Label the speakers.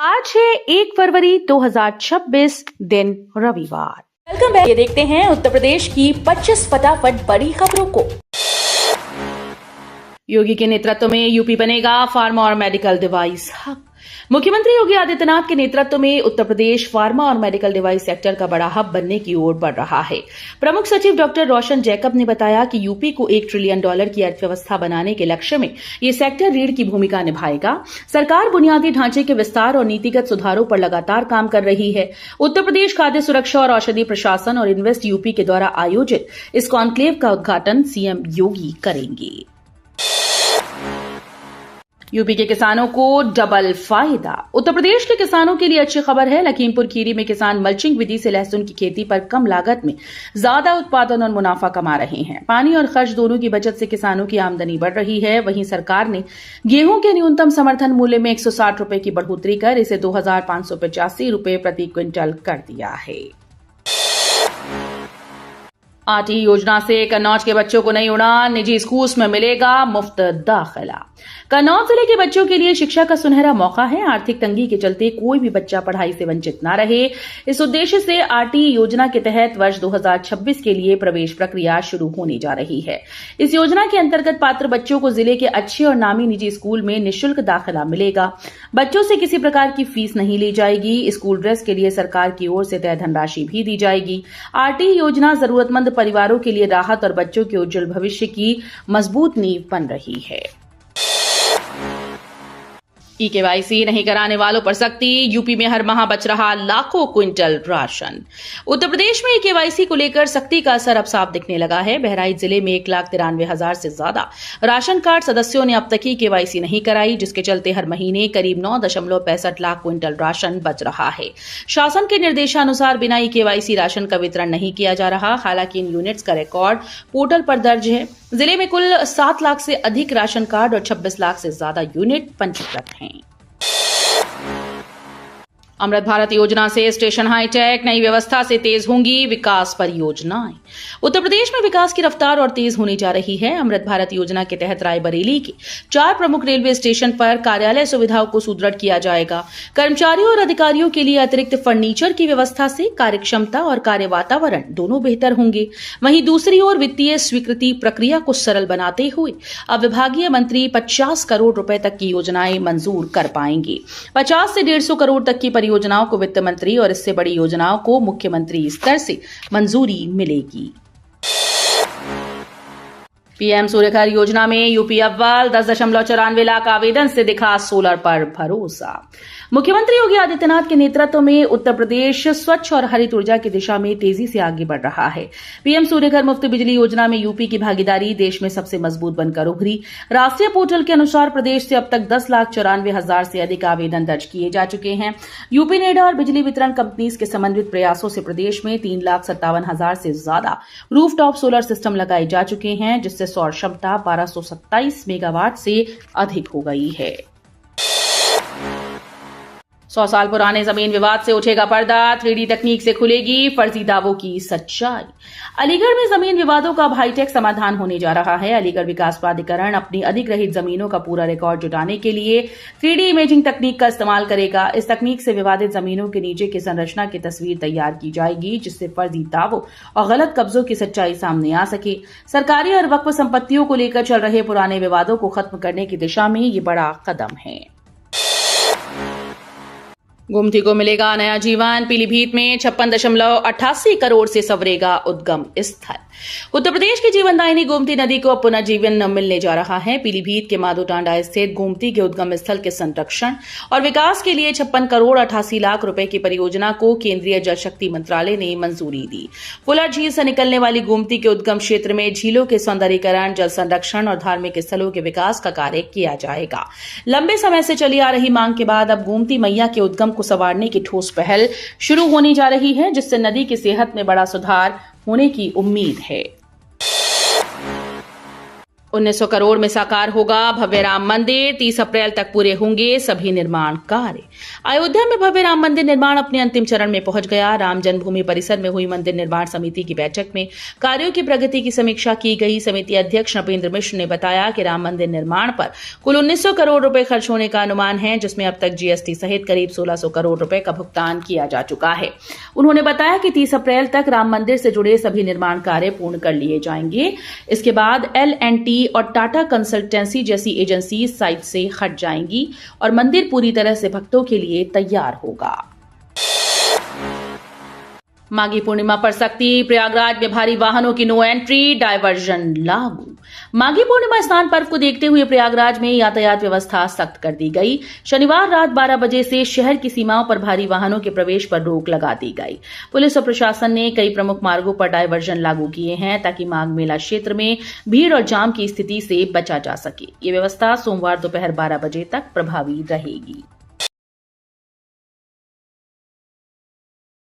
Speaker 1: आज है 1 फरवरी 2026 दिन रविवार।
Speaker 2: Welcome back. ये देखते हैं उत्तर प्रदेश की 25 फटाफट बड़ी खबरों को।
Speaker 1: योगी के नेतृत्व में यूपी बनेगा फार्मा और मेडिकल डिवाइस हब। मुख्यमंत्री योगी आदित्यनाथ के नेतृत्व में उत्तर प्रदेश फार्मा और मेडिकल डिवाइस सेक्टर का बड़ा हब बनने की ओर बढ़ रहा है। प्रमुख सचिव डॉक्टर रोशन जैकब ने बताया कि यूपी को $1 ट्रिलियन की अर्थव्यवस्था बनाने के लक्ष्य में ये सेक्टर रीढ़ की भूमिका निभाएगा। सरकार बुनियादी ढांचे के विस्तार और नीतिगत सुधारों पर लगातार काम कर रही है। उत्तर प्रदेश खाद्य सुरक्षा और औषधि प्रशासन और इन्वेस्ट यूपी के द्वारा आयोजित इस कॉन्क्लेव का उद्घाटन सीएम योगी करेंगे। यूपी के किसानों को डबल फायदा। उत्तर प्रदेश के किसानों के लिए अच्छी खबर है। लखीमपुर खीरी में किसान मल्चिंग विधि से लहसुन की खेती पर कम लागत में ज्यादा उत्पादन और मुनाफा कमा रहे हैं। पानी और खर्च दोनों की बचत से किसानों की आमदनी बढ़ रही है। वहीं सरकार ने गेहूं के न्यूनतम समर्थन मूल्य में 160 रुपए की बढ़ोतरी कर इसे 2,585 रुपए प्रति क्विंटल कर दिया है। आरटी योजना से कन्नौज के बच्चों को नई उड़ान, निजी स्कूल में मिलेगा मुफ्त दाखिला। कन्नौज जिले के बच्चों के लिए शिक्षा का सुनहरा मौका है। आर्थिक तंगी के चलते कोई भी बच्चा पढ़ाई से वंचित न रहे, इस उद्देश्य से आरटी योजना के तहत वर्ष 2026 के लिए प्रवेश प्रक्रिया शुरू होने जा रही है। इस योजना के अंतर्गत पात्र बच्चों को जिले के अच्छे और नामी निजी स्कूल में निःशुल्क दाखिला मिलेगा। बच्चों से किसी प्रकार की फीस नहीं ली जाएगी। स्कूल ड्रेस के लिए सरकार की ओर से तय धनराशि भी दी जाएगी। आरटी योजना जरूरतमंद परिवारों के लिए राहत और बच्चों के उज्जवल भविष्य की मजबूत नींव बन रही है। केवाईसी नहीं कराने वालों पर सख्ती। यूपी में हर माह बच रहा लाखों क्विंटल राशन। उत्तर प्रदेश में केवाईसी को लेकर सख्ती का असर अब साफ दिखने लगा है। बहराइच जिले में 1,93,000 से ज्यादा राशन कार्ड सदस्यों ने अब तक ही केवाईसी नहीं कराई, जिसके चलते हर महीने करीब 9.65 लाख क्विंटल राशन बच रहा है। शासन के निर्देशानुसार बिना केवाईसी राशन का वितरण नहीं किया जा रहा। हालांकि इन यूनिट्स का रिकॉर्ड पोर्टल पर दर्ज है। जिले में कुल 7 लाख से अधिक राशन कार्ड और 26 लाख से ज्यादा यूनिट पंजीकृत हैं। अमृत भारत योजना से स्टेशन हाईटेक, नई व्यवस्था से तेज होंगी विकास परियोजनाएं। उत्तर प्रदेश में विकास की रफ्तार और तेज होने जा रही है। अमृत भारत योजना के तहत रायबरेली के 4 प्रमुख रेलवे स्टेशन पर कार्यालय सुविधाओं को सुदृढ़ किया जाएगा। कर्मचारियों और अधिकारियों के लिए अतिरिक्त फर्नीचर की व्यवस्था से कार्यक्षमता और कार्य वातावरण दोनों बेहतर होंगे। वहीं दूसरी ओर वित्तीय स्वीकृति प्रक्रिया को सरल बनाते हुए अब विभागीय मंत्री 50 करोड़ रुपए तक की योजनाएं मंजूर कर पाएंगे। 50 से 150 करोड़ तक की योजनाओं को वित्त मंत्री और इससे बड़ी योजनाओं को मुख्यमंत्री स्तर से मंजूरी मिलेगी। पीएम सूर्यघर योजना में यूपी अव्वल, 10.94 लाख आवेदन से दिखा सोलर पर भरोसा। मुख्यमंत्री योगी आदित्यनाथ के नेतृत्व में उत्तर प्रदेश स्वच्छ और हरित ऊर्जा की दिशा में तेजी से आगे बढ़ रहा है। पीएम सूर्यघर मुफ्त बिजली योजना में यूपी की भागीदारी देश में सबसे मजबूत बनकर उभरी। राष्ट्रीय पोर्टल के अनुसार प्रदेश से अब तक 10,94,000 से अधिक आवेदन दर्ज किए जा चुके हैं। यूपी नेडा और बिजली वितरण कंपनीज के समन्वित प्रयासों से प्रदेश में 3,57,000 से ज्यादा रूफटॉप सोलर सिस्टम लगाए जा चुके हैं, जिससे सौर क्षमता 1227 मेगावाट से अधिक हो गई है। 100 साल पुराने जमीन विवाद से उठेगा पर्दा। 3D तकनीक से खुलेगी फर्जी दावों की सच्चाई। अलीगढ़ में जमीन विवादों का अब हाईटेक समाधान होने जा रहा है। अलीगढ़ विकास प्राधिकरण अपनी अधिग्रहित जमीनों का पूरा रिकॉर्ड जुटाने के लिए 3D इमेजिंग तकनीक का इस्तेमाल करेगा। इस तकनीक से विवादित जमीनों के नीचे की संरचना की तस्वीर तैयार की जाएगी, जिससे फर्जी दावों और गलत कब्जों की सच्चाई सामने आ सके। सरकारी और वक्फ संपत्तियों को लेकर चल रहे पुराने विवादों को खत्म करने की दिशा में ये बड़ा कदम है। गोमती को मिलेगा नया जीवन। पीलीभीत में 56.88 करोड़ से संवरेगा उद्गम स्थल। उत्तर प्रदेश की जीवनदायिनी गोमती नदी को अब पुनर्जीवन मिलने जा रहा है। पीलीभीत के माधोटांडा स्थित गोमती के उद्गम स्थल के संरक्षण और विकास के लिए 56 करोड़ 88 लाख रुपए की परियोजना को केंद्रीय जल शक्ति मंत्रालय ने मंजूरी दी। फुलर झील से निकलने वाली गोमती के उद्गम क्षेत्र में झीलों के सौंदर्यीकरण, जल संरक्षण और धार्मिक स्थलों के विकास का कार्य किया जाएगा। लंबे समय से चली आ रही मांग के बाद अब गोमती मैया के उद्गम को संवारने की ठोस पहल शुरू होने जा रही है, जिससे नदी की सेहत में बड़ा सुधार होने की उम्मीद है। 1900 करोड़ में साकार होगा भव्य राम मंदिर। 30 अप्रैल तक पूरे होंगे सभी निर्माण कार्य। अयोध्या में भव्य राम मंदिर निर्माण अपने अंतिम चरण में पहुंच गया। राम जन्मभूमि परिसर में हुई मंदिर निर्माण समिति की बैठक में कार्यों की प्रगति की समीक्षा की गई। समिति अध्यक्ष नपेंद्र मिश्र ने बताया कि राम मंदिर निर्माण पर कुल 1900 करोड़ रुपए खर्च होने का अनुमान है, जिसमें अब तक जीएसटी सहित करीब 1600 करोड़ रुपए का भुगतान किया जा चुका है। उन्होंने बताया कि 30 अप्रैल तक राम मंदिर से जुड़े सभी निर्माण कार्य पूर्ण कर लिए जाएंगे। इसके बाद L&T और टाटा कंसल्टेंसी जैसी एजेंसी साइट से हट जाएंगी और मंदिर पूरी तरह से भक्तों के लिए तैयार होगा। माघी पूर्णिमा पर सख्ती, प्रयागराज में भारी वाहनों की नो एंट्री, डायवर्जन लागू। माघी पूर्णिमा स्नान पर्व को देखते हुए प्रयागराज में यातायात व्यवस्था सख्त कर दी गई। शनिवार रात 12 बजे से शहर की सीमाओं पर भारी वाहनों के प्रवेश पर रोक लगा दी गई। पुलिस और प्रशासन ने कई प्रमुख मार्गों पर डायवर्जन लागू किए हैं ताकि माघ मेला क्षेत्र में भीड़ और जाम की स्थिति से बचा जा सके। ये व्यवस्था सोमवार दोपहर 12 बजे तक प्रभावी रहेगी।